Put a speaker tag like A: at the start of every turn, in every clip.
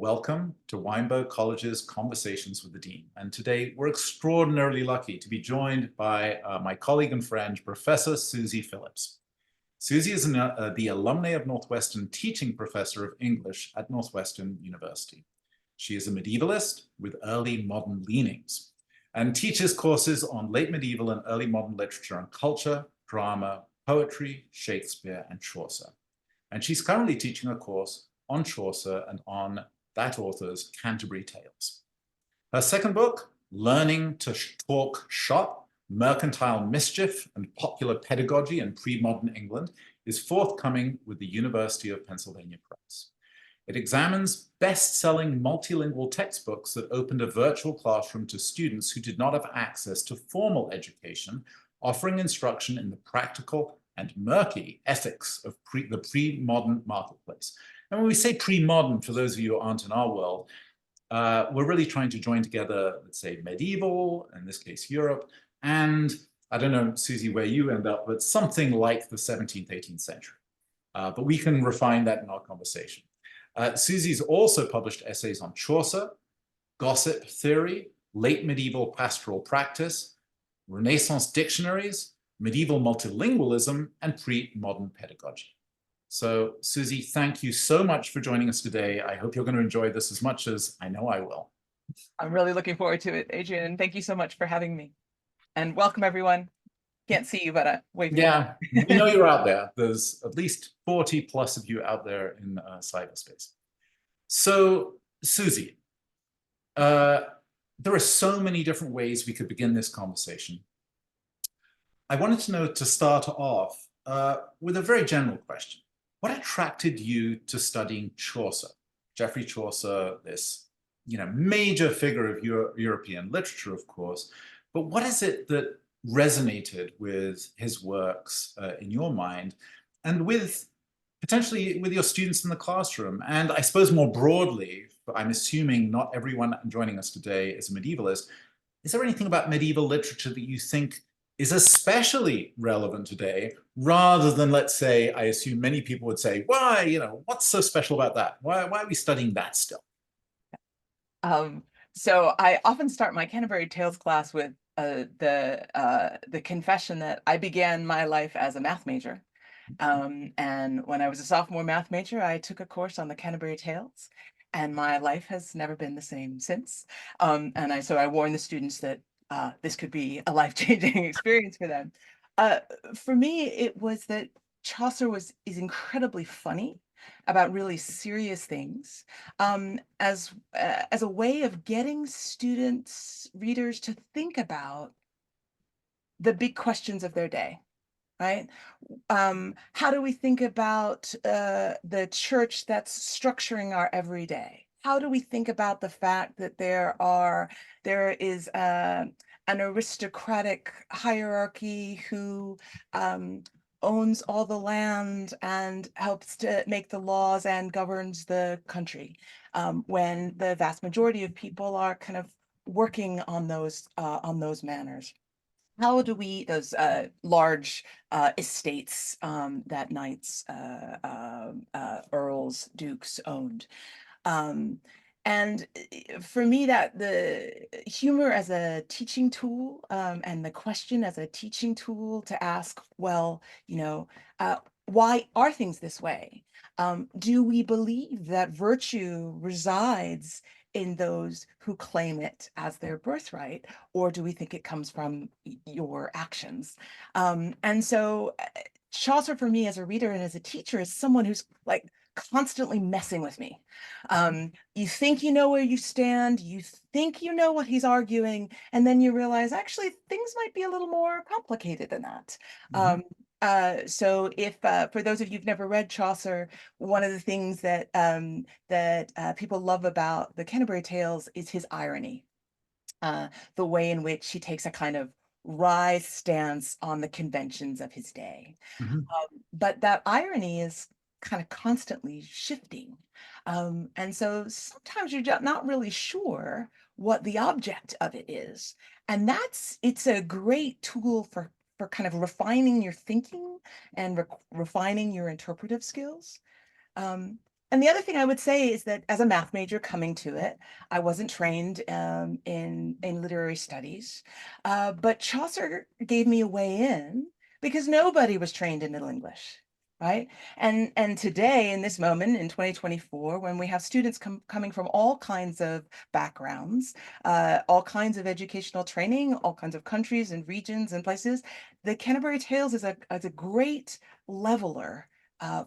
A: Welcome to Weinberg College's Conversations with the Dean. And today we're extraordinarily lucky to be joined by my colleague and friend, Professor Susie Phillips. Susie is the alumni of Northwestern teaching professor of English at Northwestern University. She is a medievalist with early modern leanings and teaches courses on late medieval and early modern literature and culture, drama, poetry, Shakespeare, and Chaucer. And she's currently teaching a course on Chaucer and on that author's Canterbury Tales. Her second book, Learning to Talk Shop, Mercantile Mischief and Popular Pedagogy in Pre-Modern England, is forthcoming with the University of Pennsylvania Press. It examines best-selling multilingual textbooks that opened a virtual classroom to students who did not have access to formal education, offering instruction in the practical and murky ethics of the pre-modern marketplace. And when we say pre-modern, for those of you who aren't in our world, we're really trying to join together, let's say, medieval, in this case, Europe, and I don't know, Susie, where you end up, but something like the 17th, 18th century. But we can refine that in our conversation. Susie's also published essays on Chaucer, gossip theory, late medieval pastoral practice, Renaissance dictionaries, medieval multilingualism, and pre-modern pedagogy. So, Susie, thank you so much for joining us today. I hope you're going to enjoy this as much as I know I will.
B: I'm really looking forward to it, Adrian, and thank you so much for having me. And welcome, everyone. Can't see you, but wave.
A: Yeah, we know you're out there. There's at least 40 plus of you out there in cyberspace. So, Susie, there are so many different ways we could begin this conversation. I wanted to know, to start off, with a very general question. What attracted you to studying Chaucer? Geoffrey Chaucer, this major figure of European literature, of course, but what is it that resonated with his works in your mind and with potentially with your students in the classroom? And I suppose more broadly, I'm assuming not everyone joining us today is a medievalist. Is there anything about medieval literature that you think is especially relevant today, rather than, let's say, I assume many people would say, why, what's so special about that? Why are we studying that still?
B: So I often start my Canterbury Tales class with the confession that I began my life as a math major. And when I was a sophomore math major, I took a course on the Canterbury Tales, and my life has never been the same since. So I warn the students that this could be a life-changing experience for them. For me, it was that Chaucer is incredibly funny about really serious things, as a way of getting readers to think about the big questions of their day, right? How do we think about the church that's structuring our everyday? How do we think about the fact that there is an aristocratic hierarchy who owns all the land and helps to make the laws and governs the country, when the vast majority of people are kind of working on those manners? How do we, those large estates that knights, earls, dukes owned? And for me, that the humor as a teaching tool, and the question as a teaching tool to ask, well, why are things this way? Do we believe that virtue resides in those who claim it as their birthright, or do we think it comes from your actions? And so Chaucer, for me as a reader and as a teacher, is someone who's like constantly messing with me. You think you know where you stand, you think you know what he's arguing, and then you realize actually things might be a little more complicated than that. So if for those of you who've never read Chaucer, one of the things that people love about the Canterbury Tales is his irony, the way in which he takes a kind of wry stance on the conventions of his day. But that irony is kind of constantly shifting. And so sometimes you're just not really sure what the object of it is. And it's a great tool for kind of refining your thinking and refining your interpretive skills. And the other thing I would say is that as a math major coming to it, I wasn't trained in literary studies, but Chaucer gave me a way in because nobody was trained in Middle English, right? And today, in this moment, in 2024, when we have students coming from all kinds of backgrounds, all kinds of educational training, all kinds of countries and regions and places, the Canterbury Tales is a great leveler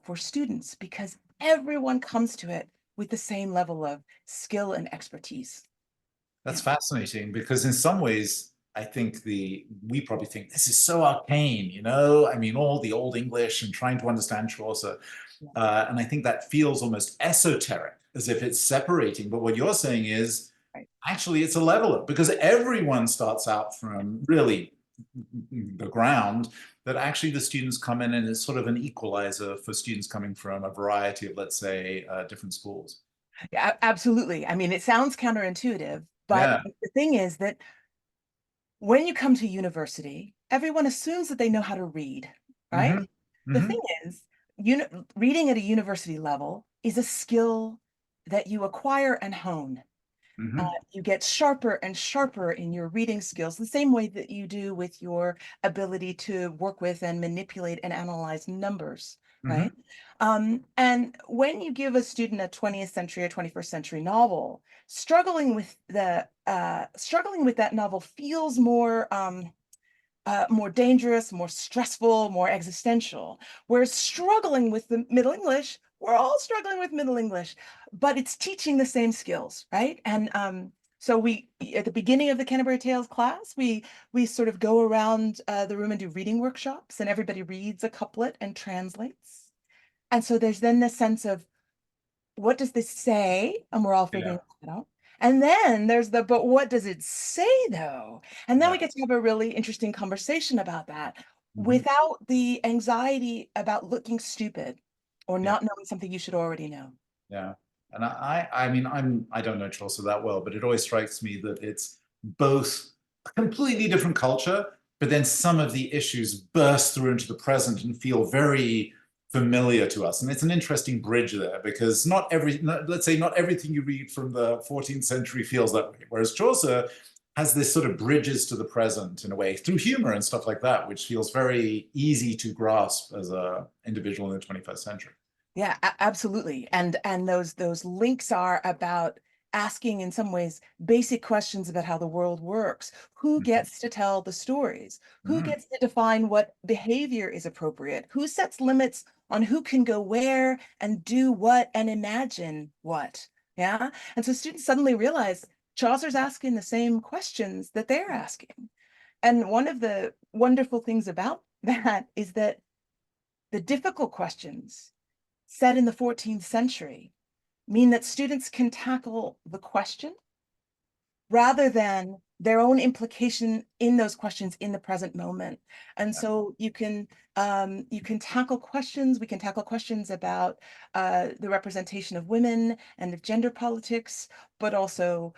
B: for students because everyone comes to it with the same level of skill and expertise.
A: That's
B: Yeah.
A: fascinating because in some ways, I think we probably think this is so arcane, you know? I mean, all the old English and trying to understand Chaucer.
B: Yeah.
A: And I think that feels almost esoteric, as if it's separating. But what you're saying is
B: Right.
A: actually it's a leveler because everyone starts out from really the ground, that actually the students come in and it's sort of an equalizer for students coming from a variety of, let's say, different schools.
B: Yeah, absolutely. I mean, it sounds counterintuitive, but
A: Yeah.
B: the thing is that when you come to university, everyone assumes that they know how to read, right?
A: Hmm.
B: The thing
A: Hmm.
B: is, reading at a university level is a skill that you acquire and hone.
A: Hmm.
B: You get sharper and sharper in your reading skills, the same way that you do with your ability to work with and manipulate and analyze numbers, right?
A: Hmm.
B: And when you give a student a 20th century or 21st century novel, struggling with that novel feels more dangerous, more stressful, more existential. Whereas struggling with the Middle English, we're all struggling with Middle English, but it's teaching the same skills, right? And so we, at the beginning of the Canterbury Tales class, we sort of go around the room and do reading workshops, and everybody reads a couplet and translates. And so there's then this sense of what does this say? And we're all
A: Yeah.
B: figuring that out. And then there's the, but what does it say though? And then
A: Yeah.
B: we get to have a really interesting conversation about that
A: Hmm.
B: without the anxiety about looking stupid or
A: Yeah.
B: not knowing something you should already know.
A: Yeah. And I mean, I don't know Chaucer that well, but it always strikes me that it's both a completely different culture, but then some of the issues burst through into the present and feel very familiar to us. And it's an interesting bridge there because let's say not everything you read from the 14th century feels that way. Whereas Chaucer has this sort of bridges to the present in a way through humor and stuff like that, which feels very easy to grasp as an individual in the 21st century.
B: Yeah, absolutely. And those links are about asking in some ways basic questions about how the world works. Who
A: Mhm.
B: gets to tell the stories? Who
A: Mhm.
B: gets to define what behavior is appropriate? Who sets limits on who can go where and do what and imagine what? Yeah. And so students suddenly realize Chaucer's asking the same questions that they're asking. And one of the wonderful things about that is that the difficult questions set in the 14th century mean that students can tackle the question rather than their own implication in those questions in the present moment. And so you can tackle questions. We can tackle questions about the representation of women and of gender politics, but also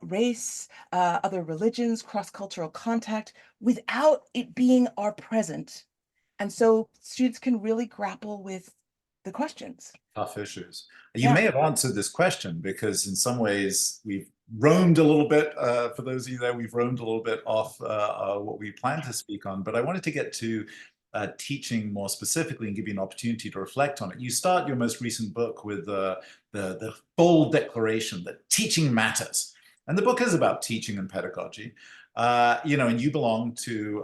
B: race, other religions, cross-cultural contact, without it being our present. And so students can really grapple with the questions.
A: Tough issues. You
B: Yeah.
A: may have answered this question because in some ways we've roamed a little bit. For those of you there, we've roamed a little bit off what we plan to speak on, but I wanted to get to teaching more specifically and give you an opportunity to reflect on it. You start your most recent book with the bold declaration that teaching matters. And the book is about teaching and pedagogy. And you belong to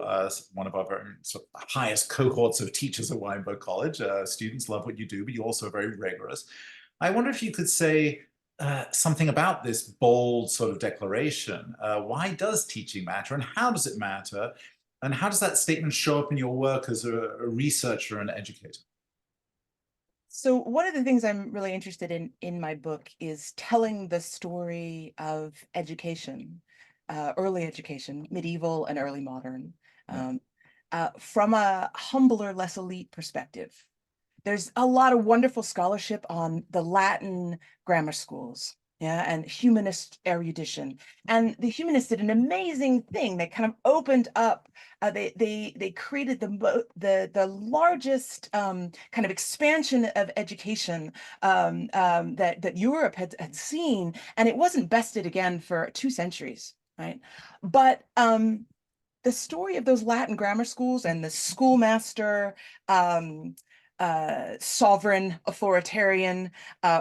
A: one of our very sort of highest cohorts of teachers at Weinberg College. Students love what you do, but you're also very rigorous. I wonder if you could say something about this bold sort of declaration. Why does teaching matter, and how does it matter? And how does that statement show up in your work as a researcher and educator?
B: So one of the things I'm really interested in my book is telling the story of education, early education, medieval and early modern,
A: Yeah.
B: um, from a humbler, less elite perspective. There's a lot of wonderful scholarship on the Latin grammar schools. yeah, and humanist erudition. And the humanists did an amazing thing. They kind of opened up. They created the largest kind of expansion of education that Europe had seen, and it wasn't bested again for 2 centuries, right? But the story of those Latin grammar schools and the schoolmaster, um, sovereign, authoritarian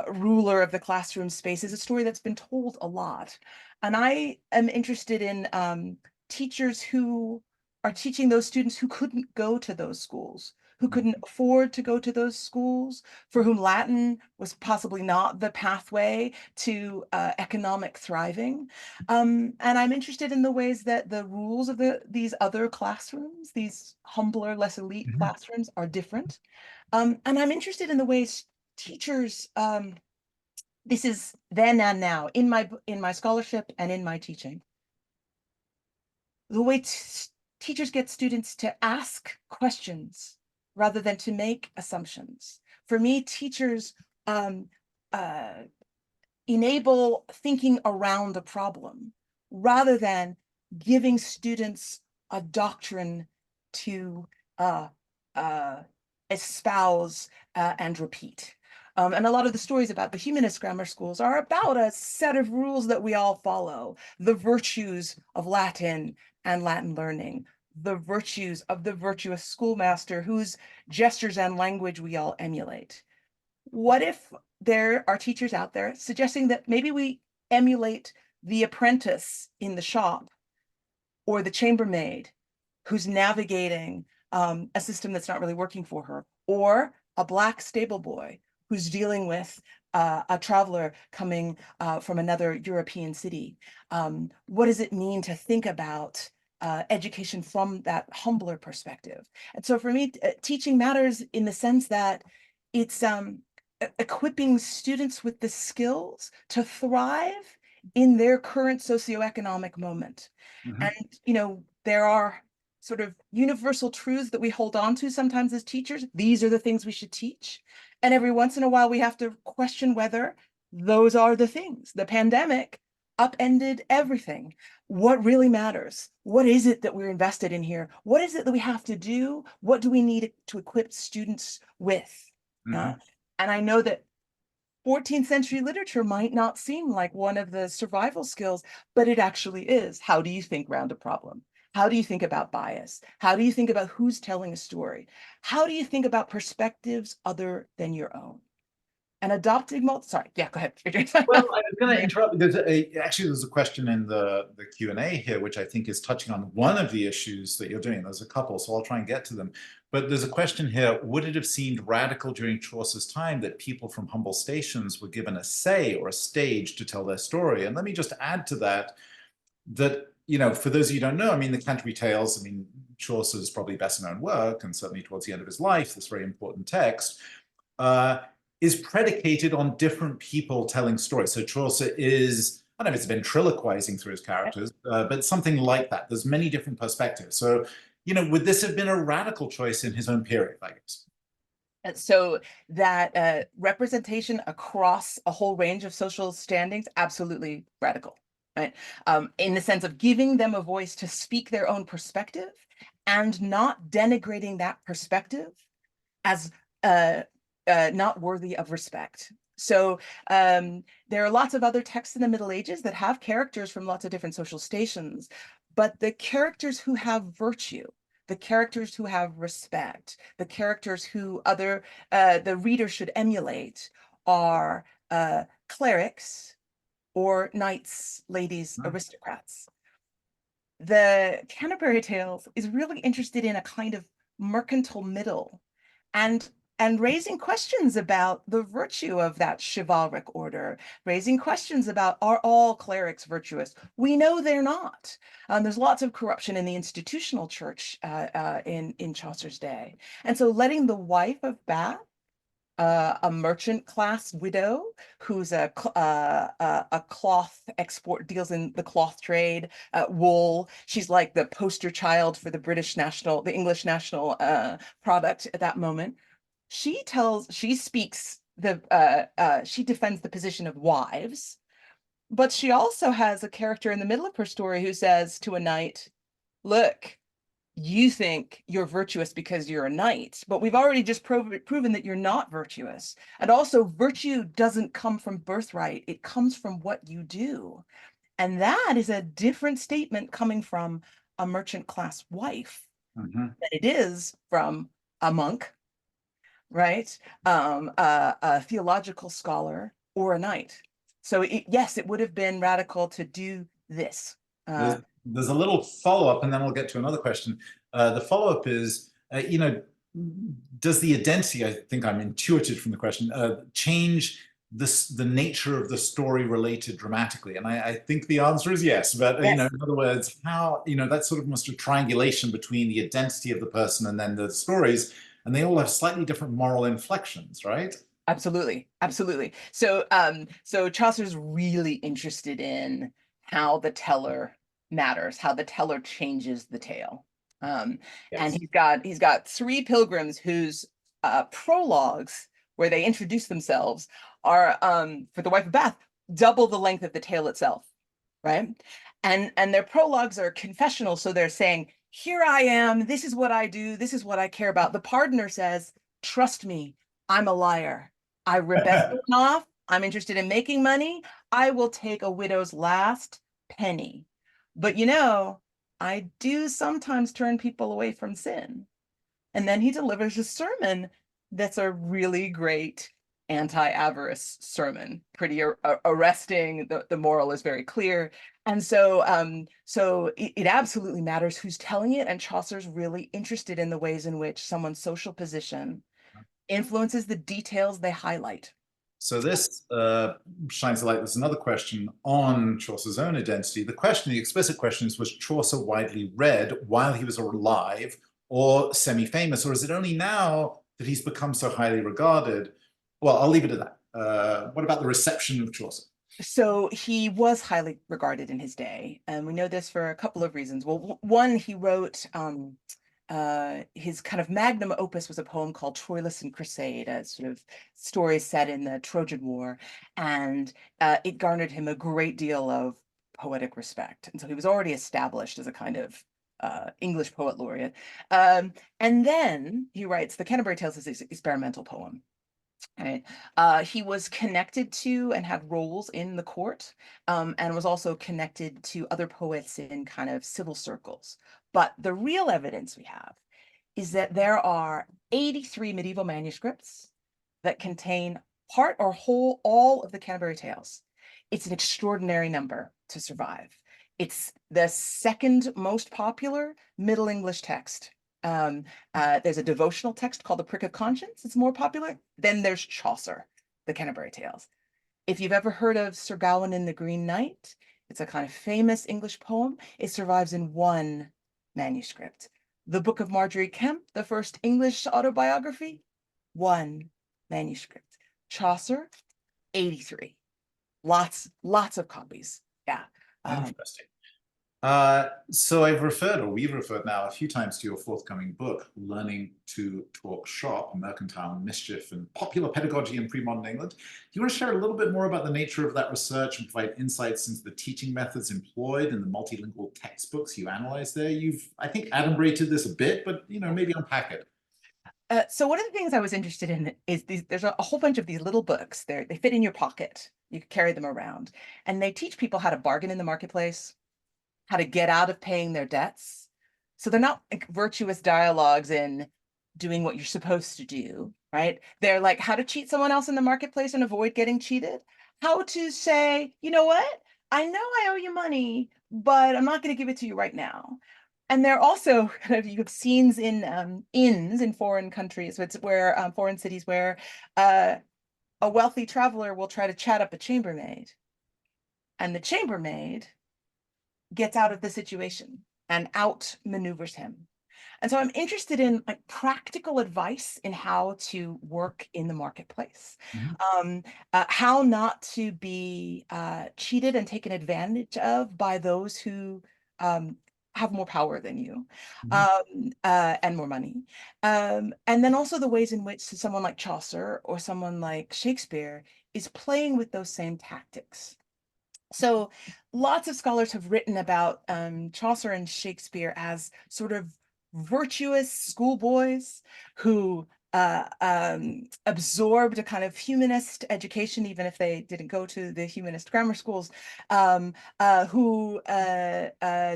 B: ruler of the classroom space is a story that's been told a lot. And I am interested in teachers who are teaching those students who couldn't go to those schools, who couldn't afford to go to those schools, for whom Latin was possibly not the pathway to economic thriving. And I'm interested in the ways that the rules of these other classrooms, these humbler, less elite
A: Mhm.
B: classrooms, are different. And I'm interested in the ways teachers, this is then and now in my scholarship and in my teaching, the way teachers get students to ask questions rather than to make assumptions. For me, teachers um, uh, enable thinking around a problem rather than giving students a doctrine to uh, uh, espouse and repeat. And a lot of the stories about the humanist grammar schools are about a set of rules that we all follow, the virtues of Latin and Latin learning, the virtues of the virtuous schoolmaster whose gestures and language we all emulate. What if there are teachers out there suggesting that maybe we emulate the apprentice in the shop or the chambermaid who's navigating a system that's not really working for her, or a Black stable boy who's dealing with a traveler coming from another European city? What does it mean to think about education from that humbler perspective? And so for me, teaching matters in the sense that it's equipping students with the skills to thrive in their current socioeconomic moment.
A: Mhm.
B: And, there are sort of universal truths that we hold on to sometimes as teachers. These are the things we should teach. And every once in a while, we have to question whether those are the things. The pandemic upended everything. What really matters? What is it that we're invested in here? What is it that we have to do? What do we need to equip students with? Uh,
A: Mhm.
B: and I know that 14th century literature might not seem like one of the survival skills, but it actually is. How do you think around a problem? How do you think about bias? How do you think about who's telling a story? How do you think about perspectives other than your own? And adopting sorry, yeah, go ahead. Adrian.
A: Well, I was going to interrupt. Actually, there's a question in the Q&A here, which I think is touching on one of the issues that you're doing. There's a couple, so I'll try and get to them. But there's a question here: would it have seemed radical during Chaucer's time that people from humble stations were given a say or a stage to tell their story? And let me just add to that for those of you who don't know, I mean, the Canterbury Tales, I mean, Chaucer's probably best known work, and certainly towards the end of his life, this very important text. Uh, is predicated on different people telling stories. So Chaucer is, I don't know if it's ventriloquizing through his characters, but something like that. There's many different perspectives. So, would this have been a radical choice in his own period, I guess?
B: So that representation across a whole range of social standings, absolutely radical, right? In the sense of giving them a voice to speak their own perspective and not denigrating that perspective as not worthy of respect. So there are lots of other texts in the Middle Ages that have characters from lots of different social stations, but the characters who have virtue, the characters who have respect, the characters who the reader should emulate are clerics or knights, ladies,
A: Hmm.
B: aristocrats. The Canterbury Tales is really interested in a kind of mercantile middle and raising questions about the virtue of that chivalric order, raising questions about, are all clerics virtuous? We know they're not. There's lots of corruption in the institutional church in Chaucer's day. And so letting the wife of Bath, a merchant class widow who's a cloth export, deals in the cloth trade, wool. She's like the poster child for the English national product at that moment. She defends the position of wives But she also has a character in the middle of her story who says to a knight, look, you think you're virtuous because you're a knight, but we've already just proven that you're not virtuous. And also, virtue doesn't come from birthright, it comes from what you do. And that is a different statement coming from a merchant class wife
A: Mhm.
B: than it is from a monk, right? A theological scholar or a knight. So yes, it would have been radical to do this.
A: There's a little follow-up, and then we'll get to another question. The follow-up is, does the identity, I think I'm intuited from the question, change the nature of the story related dramatically? And I think the answer is yes. But
B: Yes,
A: in other words, how that's sort of almost a triangulation between the identity of the person and then the stories, and they all have slightly different moral inflections, right?
B: absolutely, absolutely. So Chaucer's really interested in how the teller matters, how the teller changes the tale. Um, and
A: Yes.
B: he's got three pilgrims whose prologues, where they introduce themselves, are for the wife of Bath, double the length of the tale itself, right? And their prologues are confessional, so they're saying, "Here I am. This is what I do. This is what I care about." The pardoner says, "Trust me, I'm a liar. I rip everyone off. I'm interested in making money. I will take a widow's last penny. But I do sometimes turn people away from sin." And then he delivers a sermon that's a really great anti-avarice sermon, pretty arresting. The moral is very clear. And so it absolutely matters who's telling it. And Chaucer's really interested in the ways in which someone's social position influences the details they highlight.
A: So this shines a light. There's another question on Chaucer's own identity. The explicit question is, was Chaucer widely read while he was alive or semi-famous, or is it only now that he's become so highly regarded? Well, I'll leave it at that. What about the reception of Chaucer?
B: So he was highly regarded in his day, and we know this for a couple of reasons. Well, one, he wrote his kind of magnum opus was a poem called Troilus and Cressade, a sort of story set in the Trojan War, and it garnered him a great deal of poetic respect. And so he was already established as a kind of English poet laureate. And then he writes the Canterbury Tales as his experimental poem. Right. He was connected to and had roles in the court, and was also connected to other poets in kind of civil circles. But the real evidence we have is that there are 83 medieval manuscripts that contain part or whole all of the Canterbury Tales. It's an extraordinary number to survive. It's the second most popular Middle English text. There's a devotional text called the Prick of Conscience. It's more popular. Then there's Chaucer, the Canterbury Tales. If you've ever heard of Sir Gawain and the Green Knight, it's a kind of famous English poem. It survives in one manuscript. The Book of Marjorie Kemp, the first English autobiography, one manuscript. Chaucer, 83. Lots of copies. Yeah.
A: Interesting. So we've referred now a few times to your forthcoming book, Learning to Talk Shop, Mercantile Mischief and Popular Pedagogy in Pre-Modern England. Do you want to share a little bit more about the nature of that research and provide insights into the teaching methods employed in the multilingual textbooks you analyzed there? You've, I think, adumbrated this a bit, but maybe unpack it.
B: So one of the things I was interested in is there's a whole bunch of these little books. They fit in your pocket. You can carry them around. And they teach people how to bargain in the marketplace, how to get out of paying their debts. So they're not like virtuous dialogues in doing what you're supposed to do, right? They're like how to cheat someone else in the marketplace and avoid getting cheated. How to say, you know what? I know I owe you money, but I'm not going to give it to you right now. And they're also kind of, you have scenes in inns in foreign countries, so it's where foreign cities where uh, a wealthy traveler will try to chat up a chambermaid, and the chambermaid gets out of the situation and outmaneuvers him. And so I'm interested in like practical advice in how to work in the marketplace,
A: Mhm.
B: how not to be cheated and taken advantage of by those who um, have more power than you,
A: Mhm.
B: and more money. And then also the ways in which someone like Chaucer or someone like Shakespeare is playing with those same tactics. So lots of scholars have written about Chaucer and Shakespeare as sort of virtuous schoolboys who absorbed a kind of humanist education, even if they didn't go to the humanist grammar schools, who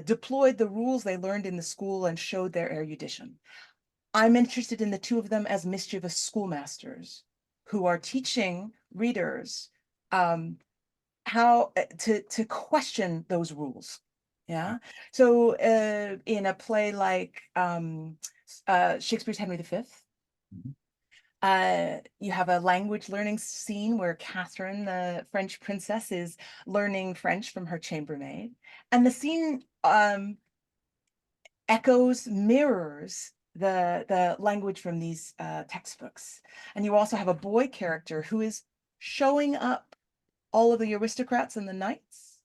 B: deployed the rules they learned in the school and showed their erudition. I'm interested in the two of them as mischievous schoolmasters who are teaching readers um, how to question those rules. Yeah. So in a play like Shakespeare's Henry V,
A: Mhm.
B: you have a language learning scene where Catherine, the French princess, is learning French from her chambermaid, and the scene echoes, mirrors the language from these textbooks. And you also have a boy character who is showing up all of the aristocrats and the knights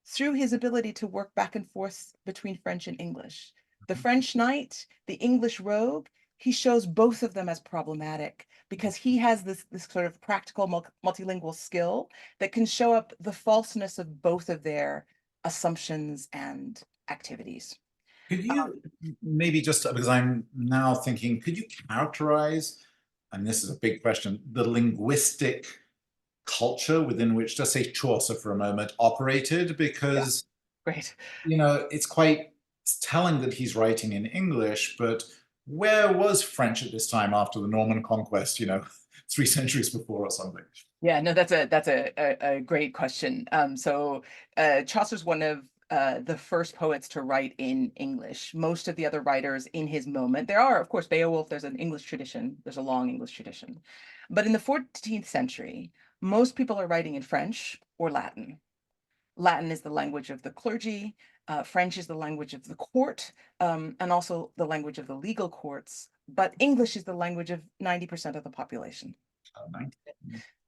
B: through his ability to work back and forth between French and English. The French knight, the English rogue, he shows both of them as problematic because he has this sort of practical multilingual skill that can show up the falseness of both of their assumptions and activities.
A: Could you maybe just, because I'm now thinking, could you characterize, and this is a big question, the linguistic culture within which, just say Chaucer for a moment, operated?
B: Yeah,
A: Because,
B: great.
A: it's quite telling that he's writing in English, but where was French at this time after the Norman conquest, 3 centuries before or something?
B: Yeah, no, that's a great question. So Chaucer's one of the first poets to write in English. Most of the other writers in his moment, there are, of course, Beowulf, there's an English tradition, there's a long English tradition. But in the 14th century, most people are writing in French or Latin. Latin is the language of the clergy, French is the language of the court, and also the language of the legal courts. But English is the language of 90% of the population.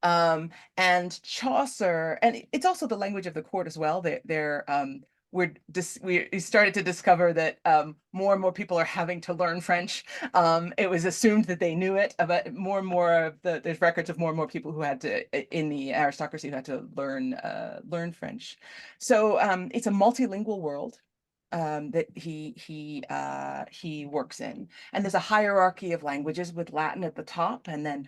B: And Chaucer, and it's also the language of the court as well. We started to discover that more and more people are having to learn French. It was assumed that they knew it, but more and more of there's records of more and more people who had to in the aristocracy who had to learn French. So it's a multilingual world that he works in, and there's a hierarchy of languages with Latin at the top, and then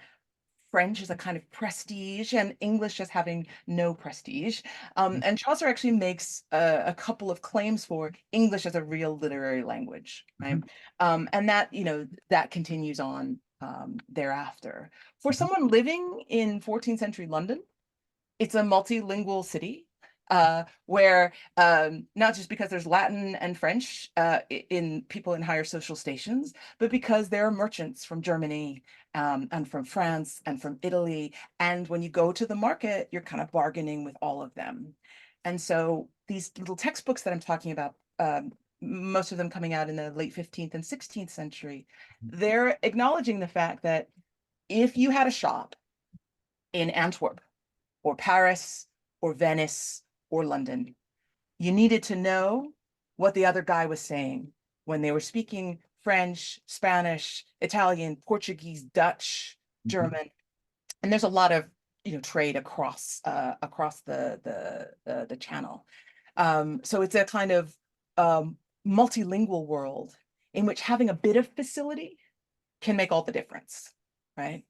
B: French is a kind of prestige and English as having no prestige. And Chaucer actually makes a couple of claims for English as a real literary language, right? And that continues on thereafter. For someone living in 14th century London, it's a multilingual city where not just because there's Latin and French in people in higher social stations, but because there are merchants from Germany and from France and from Italy. And when you go to the market, you're kind of bargaining with all of them. And so these little textbooks that I'm talking about, most of them coming out in the late 15th and 16th century, they're acknowledging the fact that if you had a shop in Antwerp or Paris or Venice or London, you needed to know what the other guy was saying when they were speaking French, Spanish, Italian, Portuguese, Dutch,
A: Mhm.
B: German, and there's a lot of trade across the channel. So it's a kind of multilingual world in which having a bit of facility can make all the difference, right?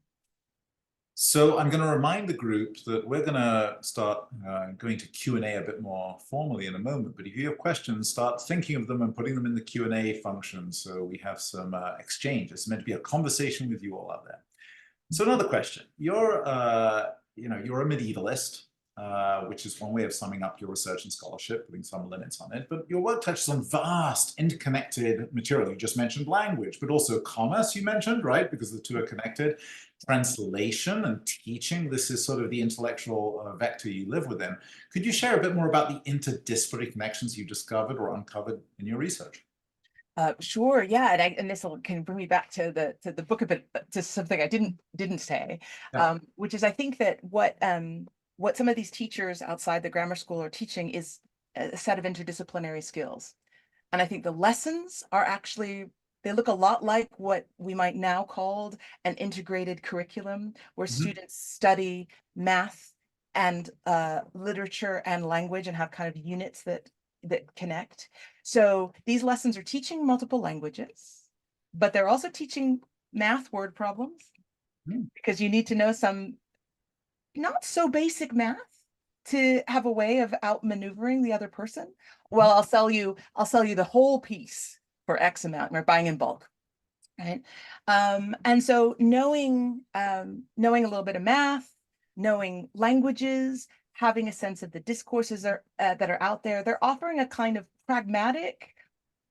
A: So I'm going to remind the group that we're going to start going to Q&A a bit more formally in a moment. But if you have questions, start thinking of them and putting them in the Q&A function so we have some exchange. It's meant to be a conversation with you all out there. So another question. You're a medievalist, which is one way of summing up your research and scholarship, putting some limits on it. But your work touches on vast, interconnected material. You just mentioned language, but also commerce, you mentioned, right? Because the two are connected. Translation and teaching. This is sort of the intellectual vector you live within. Could you share a bit more about the interdisciplinary connections you discovered or uncovered in your research?
B: Sure, yeah, and this can bring me back to the book a bit, to something I didn't say,
A: Yeah.
B: which is I think that what some of these teachers outside the grammar school are teaching is a set of interdisciplinary skills, and I think the lessons are actually they look a lot like what we might now call an integrated curriculum, where
A: Mhm.
B: students study math, and literature and language, and have kind of units that connect. So these lessons are teaching multiple languages, but they're also teaching math word problems, because you need to know some not so basic math to have a way of outmaneuvering the other person. Well, I'll sell you the whole piece for X amount. We're buying in bulk, right? And so knowing knowing a little bit of math, knowing languages, having a sense of the discourses that are out there, they're offering a kind of pragmatic,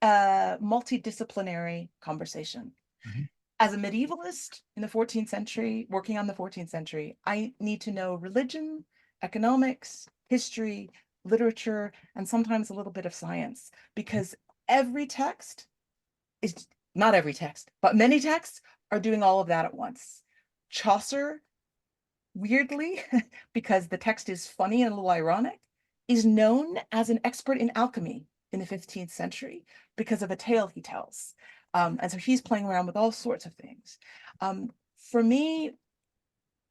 B: multidisciplinary conversation.
A: Mhm.
B: As a medievalist in the 14th century, working on the 14th century, I need to know religion, economics, history, literature, and sometimes a little bit of science, because every text is, not every text, but many texts are doing all of that at once. Chaucer, weirdly, because the text is funny and a little ironic, is known as an expert in alchemy in the 15th century because of a tale he tells. And so he's playing around with all sorts of things. For me,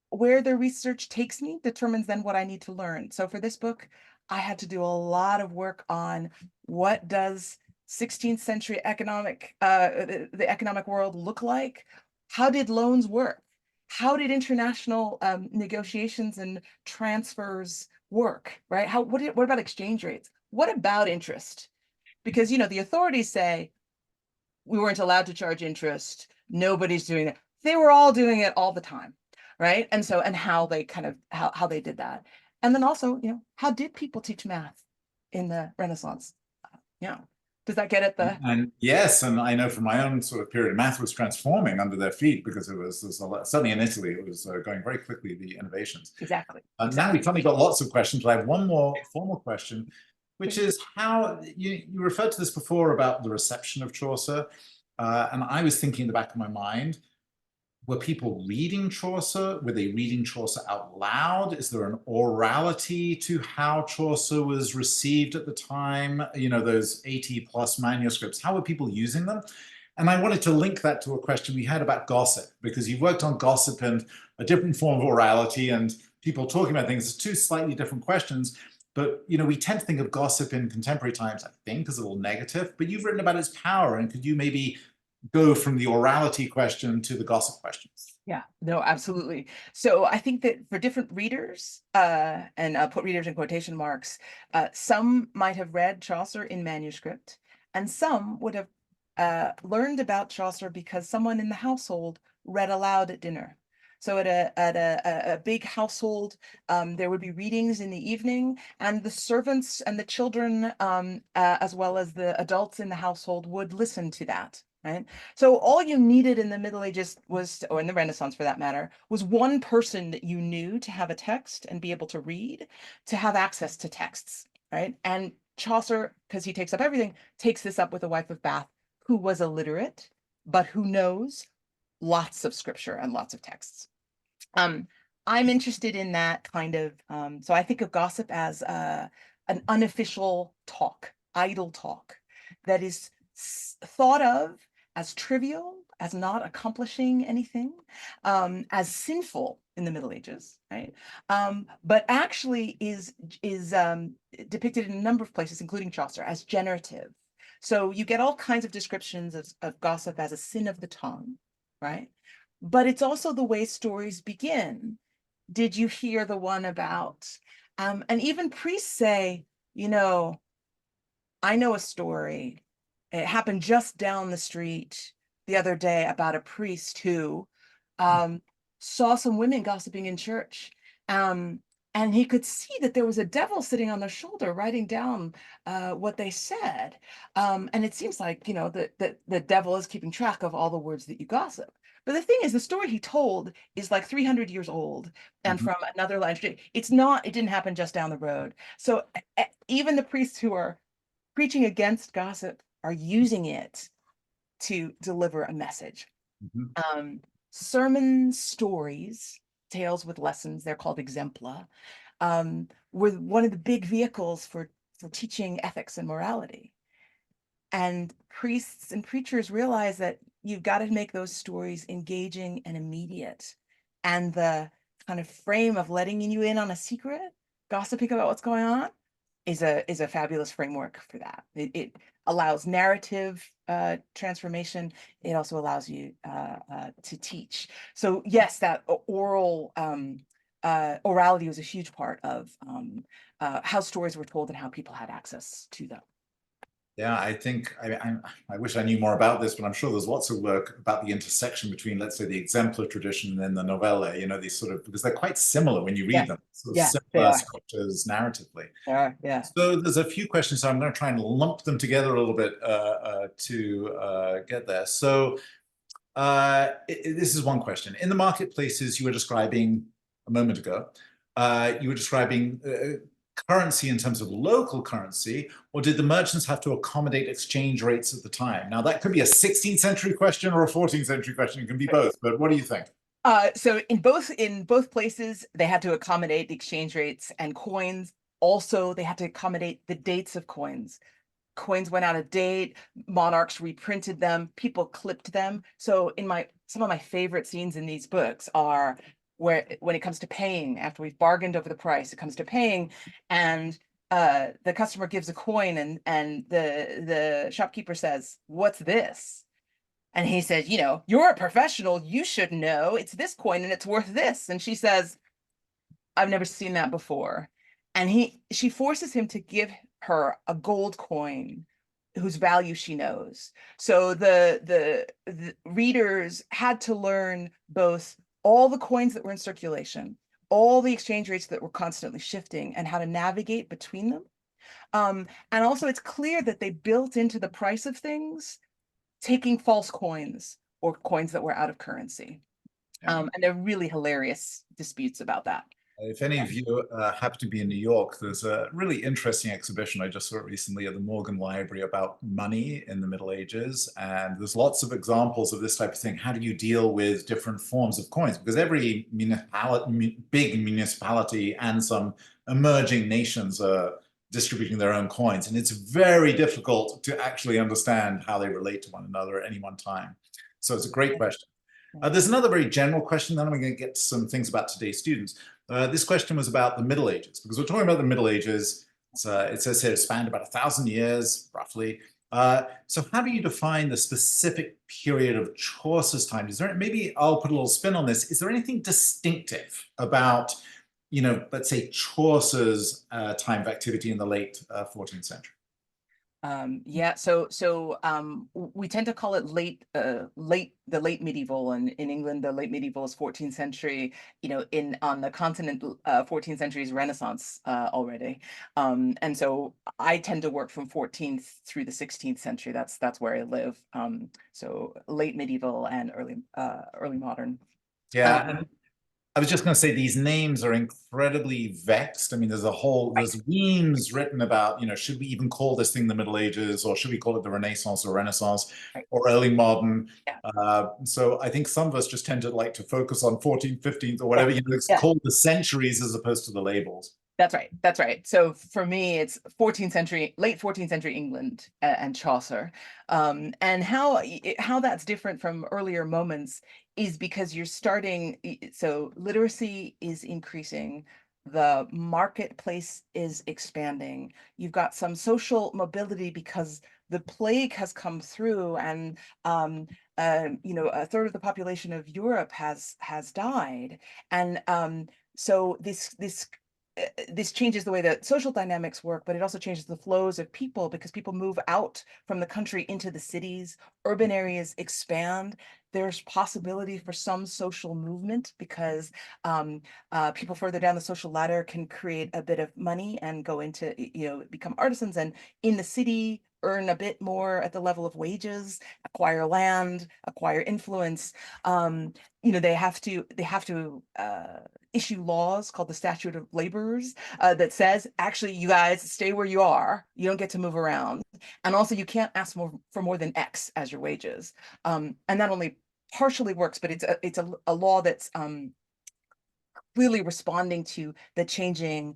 B: where the research takes me determines then what I need to learn. So for this book, I had to do a lot of work on what does 16th century the economic world look like? How did loans work? How did international negotiations and transfers work, right? What about exchange rates? What about interest? Because, the authorities say we weren't allowed to charge interest. Nobody's doing that. They were all doing it all the time, right? And so, and how they kind of how they did that. And then also, how did people teach math in the Renaissance? Yeah. Does that get at the
A: And yes, and I know from my own sort of period, math was transforming under their feet because there's a lot, certainly in Italy, it was going very quickly, the innovations.
B: exactly?
A: Now we've suddenly got lots of questions, but I have one more formal question, which is how you referred to this before about the reception of Chaucer. And I was thinking in the back of my mind, were people reading Chaucer? Were they reading Chaucer out loud? Is there an orality to how Chaucer was received at the time? Those 80 plus manuscripts, how were people using them? And I wanted to link that to a question we had about gossip, because you've worked on gossip and a different form of orality and people talking about things. It's two slightly different questions. But we tend to think of gossip in contemporary times, I think, as a little negative. But you've written about its power, and could you maybe go from the orality question to the gossip questions?
B: Yeah, no, absolutely. So I think that for different readers, and I'll put readers in quotation marks, some might have read Chaucer in manuscript, and some would have learned about Chaucer because someone in the household read aloud at dinner. So at a big household, there would be readings in the evening, and the servants and the children, as well as the adults in the household, would listen to that. Right. So all you needed in the Middle Ages was, or in the Renaissance for that matter, was one person that you knew to have a text and be able to read, to have access to texts, right? And Chaucer, because he takes up everything, takes this up with a wife of Bath who was illiterate, but who knows lots of scripture and lots of texts. I'm interested in that kind of, so I think of gossip as an unofficial talk, idle talk, that is thought of as trivial, as not accomplishing anything, as sinful in the Middle Ages, right? But actually is depicted in a number of places, including Chaucer, as generative. So you get all kinds of descriptions of gossip as a sin of the tongue, right? But it's also the way stories begin. Did you hear the one about, and even priests say, I know a story. It happened just down the street the other day about a priest who saw some women gossiping in church. And he could see that there was a devil sitting on their shoulder writing down what they said. And it seems like, the devil is keeping track of all the words that you gossip. But the thing is, the story he told is like 300 years old and
A: Mhm.
B: from another language. It didn't happen just down the road. So even the priests who are preaching against gossip are using it to deliver a message.
A: Mhm.
B: Sermon stories, tales with lessons, they're called exempla, were one of the big vehicles for teaching ethics and morality. And priests and preachers realize that you've got to make those stories engaging and immediate. And the kind of frame of letting you in on a secret, gossiping about what's going on, is a fabulous framework for that. It allows narrative transformation. It also allows you to teach. So yes, that orality was a huge part of how stories were told and how people had access to them.
A: Yeah, I think I wish I knew more about this, but I'm sure there's lots of work about the intersection between, let's say, the exemplar tradition and then the novella. These sort of, because they're quite similar when you read
B: Yes,
A: them, sort of
B: yeah, they
A: similar
B: are.
A: structures narratively.
B: They are. Yeah.
A: So there's a few questions, so I'm going to try and lump them together a little bit to get there. So this is one question. In the marketplaces you were describing a moment ago, you were describing currency in terms of local currency, or did the merchants have to accommodate exchange rates at the time? Now, that could be a 16th century question or a 14th century question. It can be both, but what do you think?
B: So in both places, they had to accommodate the exchange rates and coins. Also, they had to accommodate the dates of coins. Coins went out of date, monarchs reprinted them, people clipped them. So some of my favorite scenes in these books are where when it comes to paying, after we've bargained over the price, it comes to paying, and the customer gives a coin, and the shopkeeper says, "What's this?" And he said, "You're a professional, you should know. It's this coin and it's worth this." And she says, "I've never seen that before." And she forces him to give her a gold coin whose value she knows. So the readers had to learn both all the coins that were in circulation, all the exchange rates that were constantly shifting, and how to navigate between them. And also, it's clear that they built into the price of things taking false coins or coins that were out of currency.
A: Yeah.
B: And they're really hilarious disputes about that.
A: If any of you happen to be in New York, there's a really interesting exhibition. I just saw it recently at the Morgan Library about money in the Middle Ages. And there's lots of examples of this type of thing. How do you deal with different forms of coins? Because every big municipality and some emerging nations are distributing their own coins. And it's very difficult to actually understand how they relate to one another at any one time. So it's a great question. There's another very general question, then I'm going to get to some things about today's students. This question was about the Middle Ages, because we're talking about the Middle Ages. It says here it spanned about 1,000 years, roughly. So how do you define the specific period of Chaucer's time? Is there, maybe I'll put a little spin on this. Is there anything distinctive about, let's say Chaucer's time of activity in the late 14th century?
B: Yeah, we tend to call it the late medieval, and in England, the late medieval is 14th century. On the continent, 14th century is Renaissance already. And so I tend to work from 14th through the 16th century. That's where I live. So late medieval and early modern.
A: Yeah,
B: Um,
A: and I was just going to say these names are incredibly vexed. I mean,
B: right,
A: there's memes written about, should we even call this thing the Middle Ages, or should we call it the Renaissance or Renaissance
B: right,
A: or early modern?
B: yeah,
A: So I think some of us just tend to like to focus on 14th, 15th or
B: yeah,
A: whatever, it's
B: yeah.
A: called the centuries as opposed to the labels.
B: That's right. That's right. So for me, it's 14th century, late 14th century England and Chaucer. And how that's different from earlier moments is because you're starting, so literacy is increasing, the marketplace is expanding. You've got some social mobility because the plague has come through, and a third of the population of Europe has died. And so this changes the way that social dynamics work, but it also changes the flows of people because people move out from the country into the cities. Urban areas expand. There's possibility for some social movement because people further down the social ladder can create a bit of money and go into, become artisans, and in the city earn a bit more at the level of wages, acquire land, acquire influence. They have to issue laws called the Statute of Laborers that says, actually, you guys stay where you are. You don't get to move around. And also, you can't ask for more than X as your wages. And that only partially works, but it's a law that's really responding to the changing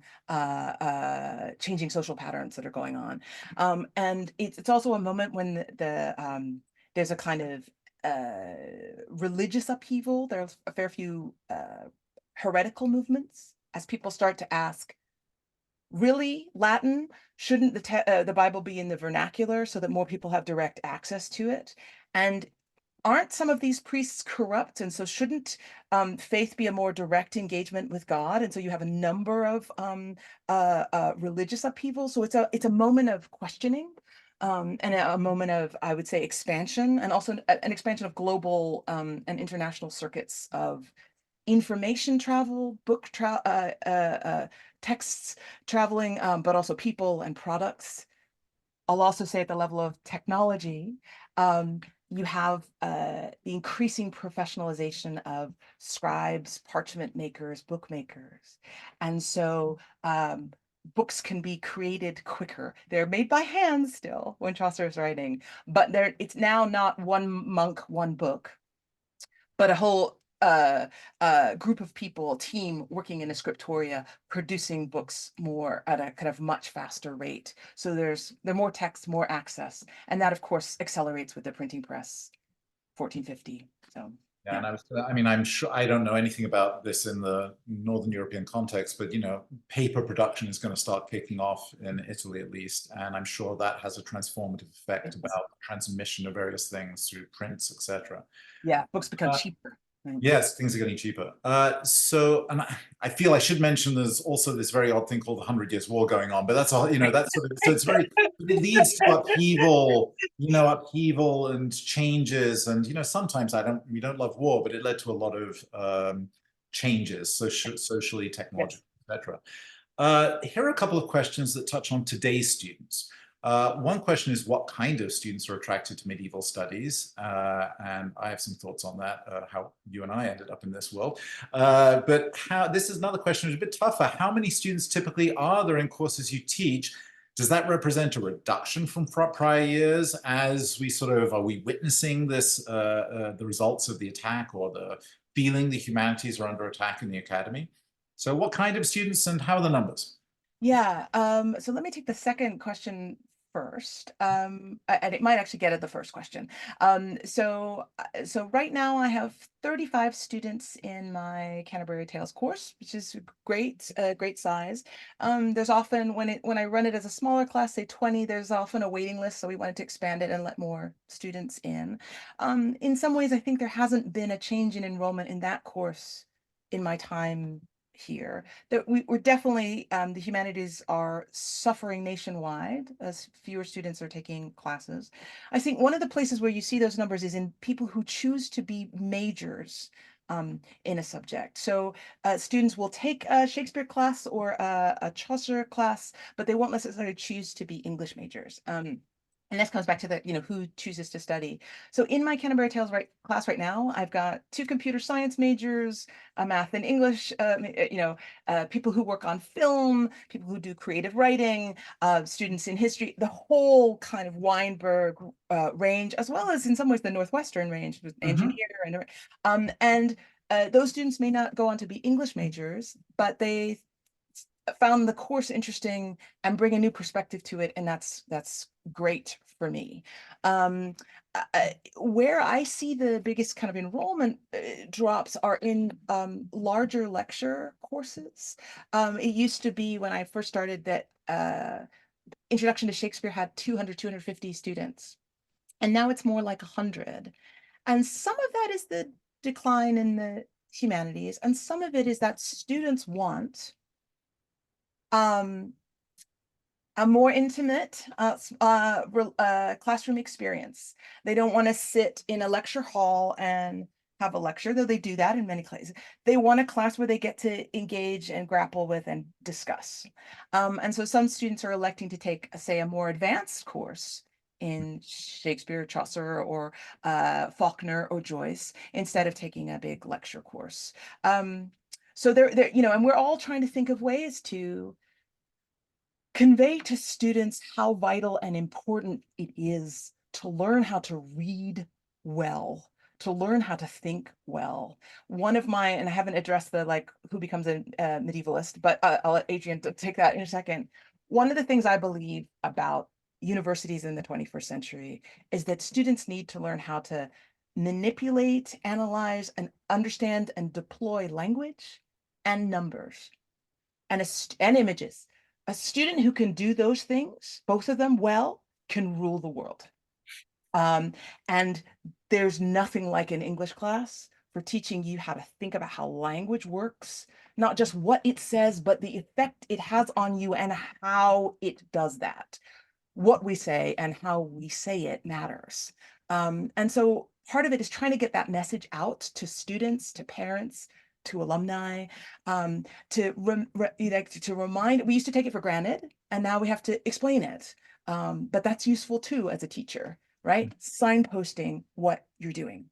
B: social patterns that are going on. And it's also a moment when there's a kind of religious upheaval. There's a fair few heretical movements, as people start to ask, really, Latin? Shouldn't the Bible be in the vernacular so that more people have direct access to it? And aren't some of these priests corrupt? And so shouldn't faith be a more direct engagement with God? And so you have a number of religious upheavals. So it's a moment of questioning. And a moment of, I would say, expansion, and also an expansion of global and international circuits of information travel, texts traveling, but also people and products. I'll also say at the level of technology, you have the increasing professionalization of scribes, parchment makers, bookmakers. And so books can be created quicker. They're made by hand still when Chaucer is writing, but it's now not one monk, one book, but a whole group of people, team working in a scriptoria, producing books more at a kind of much faster rate. So there are more text, more access, and that of course accelerates with the printing press, 1450. So
A: Yeah,
B: yeah.
A: and I mean, I'm sure I don't know anything about this in the Northern European context, but paper production is going to start kicking off in Italy at least, and I'm sure that has a transformative effect about transmission of various things through prints, etc.
B: Yeah, books become cheaper. Right.
A: Yes, things are getting cheaper. And I feel I should mention there's also this very odd thing called the Hundred Years' War going on, but that's all, that's sort of, so it's very, it leads to upheaval, upheaval and changes. And, sometimes we don't love war, but it led to a lot of changes, socially,
B: Yes.
A: technologically, etc. Here are a couple of questions that touch on today's students. One question is what kind of students are attracted to medieval studies? And I have some thoughts on that, how you and I ended up in this world. But this is another question that's a bit tougher. How many students typically are there in courses you teach? Does that represent a reduction from prior years as are we witnessing this, the results of the attack or the feeling the humanities are under attack in the academy? So what kind of students and how are the numbers?
B: Yeah. So let me take the second question first. And it might actually get at the first question. So right now I have 35 students in my Canterbury Tales course, which is great, great size. There's often when I run it as a smaller class, say 20, there's often a waiting list. So we wanted to expand it and let more students in. In some ways, I think there hasn't been a change in enrollment in that course in my time here. That we're definitely the humanities are suffering nationwide as fewer students are taking classes. I think one of the places where you see those numbers is in people who choose to be majors in a subject. So students will take a Shakespeare class or a Chaucer class, but they won't necessarily choose to be English majors. And this comes back to the, who chooses to study. So in my Canterbury Tales class right now, I've got 2 computer science majors, a math and English, people who work on film, people who do creative writing, students in history, the whole kind of Weinberg range, as well as in some ways the Northwestern range with engineer and those students may not go on to be English majors, but they found the course interesting and bring a new perspective to it, and that's great for me. Where I see the biggest kind of enrollment drops are in larger lecture courses. It used to be when I first started that Introduction to Shakespeare had 200, 250 students, and now it's more like 100. And some of that is the decline in the humanities, and some of it is that students want um, a more intimate classroom experience. They don't want to sit in a lecture hall and have a lecture, though they do that in many places. They want a class where they get to engage and grapple with and discuss. And so some students are electing to take, say, a more advanced course in Shakespeare, Chaucer, or Faulkner or Joyce, instead of taking a big lecture course. So and we're all trying to think of ways to convey to students how vital and important it is to learn how to read well, to learn how to think well. One of my, and I haven't addressed the who becomes a medievalist, but I'll let Adrian take that in a second. One of the things I believe about universities in the 21st century is that students need to learn how to manipulate, analyze, and understand and deploy language and numbers and images. A student who can do those things, both of them well, can rule the world. And there's nothing like an English class for teaching you how to think about how language works, not just what it says, but the effect it has on you and how it does that. What we say and how we say it matters. And so part of it is trying to get that message out to students, to parents, to alumni, to remind. We used to take it for granted, and now we have to explain it. But that's useful too as a teacher, right? Signposting what you're doing.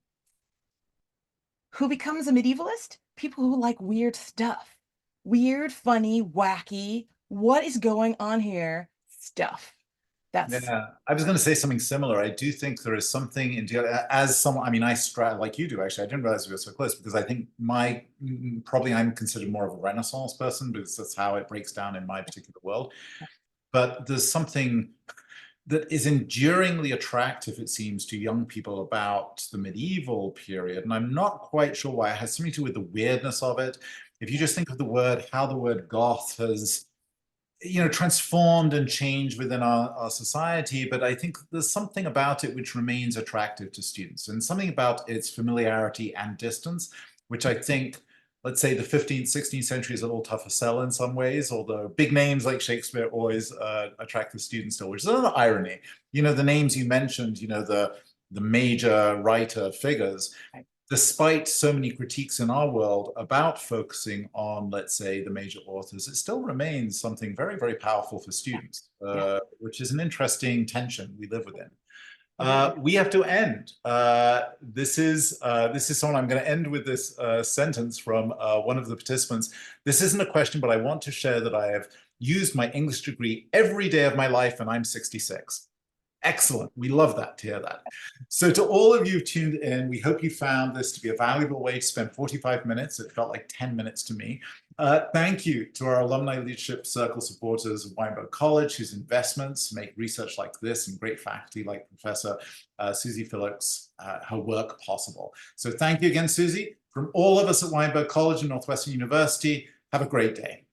B: Who becomes a medievalist? People who like weird stuff. Weird, funny, wacky, what is going on here stuff. That's
A: Yeah, I was going to say something similar. I do think there is something in as someone. I mean, I straddle like you do. Actually, I didn't realize we were so close because I think probably I'm considered more of a Renaissance person because that's how it breaks down in my particular world. But there's something that is enduringly attractive, it seems, to young people about the medieval period, and I'm not quite sure why. It has something to do with the weirdness of it. If you just think of the word, how the word goth has transformed and changed within our society, but I think there's something about it which remains attractive to students, and something about its familiarity and distance, which I think, let's say the 15th, 16th century is a little tougher sell in some ways, although big names like Shakespeare always attract the students still, which is another irony. The names you mentioned, the major writer figures, despite so many critiques in our world about focusing on, let's say, the major authors, it still remains something very, very powerful for students, which is an interesting tension we live within. We have to end. This is someone. I'm going to end with this sentence from one of the participants. This isn't a question, but I want to share that I have used my English degree every day of my life, and I'm 66. Excellent. We love that, to hear that. So to all of you tuned in, we hope you found this to be a valuable way to spend 45 minutes. It felt like 10 minutes to me. Thank you to our Alumni Leadership Circle supporters of Weinberg College, whose investments make research like this and great faculty like Professor Susie Phillips, her work possible. So thank you again, Susie. From all of us at Weinberg College and Northwestern University, have a great day.